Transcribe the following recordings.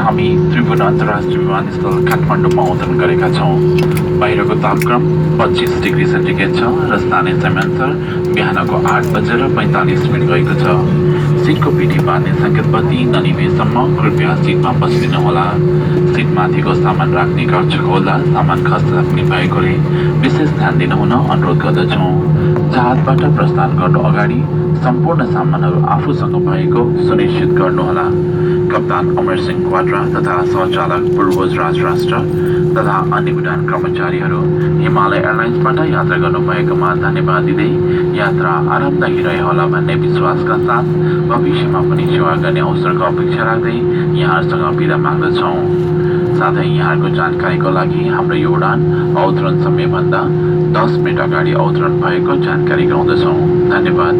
हामी त्रिभुवन अन्तर्राष्ट्रिय विमानस्थल काठमाडौँमा अवतरण गरेका छौँ। बाहिरको तापक्रम 25 डिग्री सेन्टिग्रेड छ र स्थानीय समयानुसार बिहानको 8:45 गएको छ। सिटको पिठी बाँध्ने सङ्केतबत्ती ननिभेसम्म कृपया सिटमा बस्दिनुहोला। सिटमाथिको सामान राख्ने कक्ष खोल्दा सामान खस्न सक्ने भएकोले विशेष ध्यान दिनुहुन अनुरोध गर्दछौँ। जहाजबाट प्रस्थान गर्नु अगाडि सम्पूर्ण सामानहरू आफूसँग भएको सुनिश्चित गर्नुहोला। कप्तान अमर सिंह क्वाड्रा तथा सहचालक पूर्वज राष्ट्र तथा अन्य उडान कर्मचारीहरू हिमालय एयरलाइन्सबाट यात्रा गर्नुभएकोमा धन्यवाद दिँदै यात्रा आरामदायी रह्यो होला भन्ने विश्वासका साथ भविष्यमा पनि सेवा गर्ने अवसरको अपेक्षा राख्दै यहाँहरूसँग बिदा माग्दछौँ। साथै यहाँहरूको जानकारीको लागि हाम्रो यो उडान अवतरण समयभन्दा 10 मिनट अगाडि अवतरण भएको जानकारी गराउँदछौँ। धन्यवाद।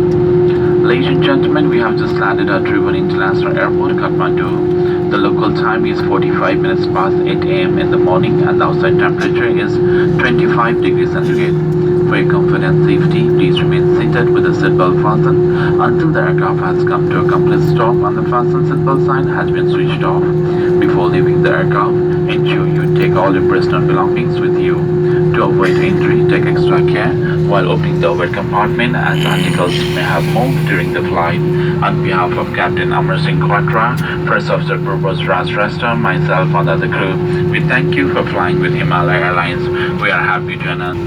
Ladies and gentlemen, we have just landed at Tribhuwan International Airport, Kathmandu. The local time is 45 minutes past 8 a.m. in the morning and the outside temperature is 25 degrees centigrade. For your comfort and safety, please remain seated with the seatbelt fastened until the aircraft has come to a complete stop and the fasten seatbelt sign has been switched off. Before leaving the aircraft, ensure you take all your personal belongings with you. To avoid injury, take extra care while opening the overhead compartment as articles may have moved during the flight. On behalf of Captain Amar Singh Quatra, First Officer Purpose Rasta, myself and other crew, we thank you for flying with Himalaya Airlines. We are happy to announce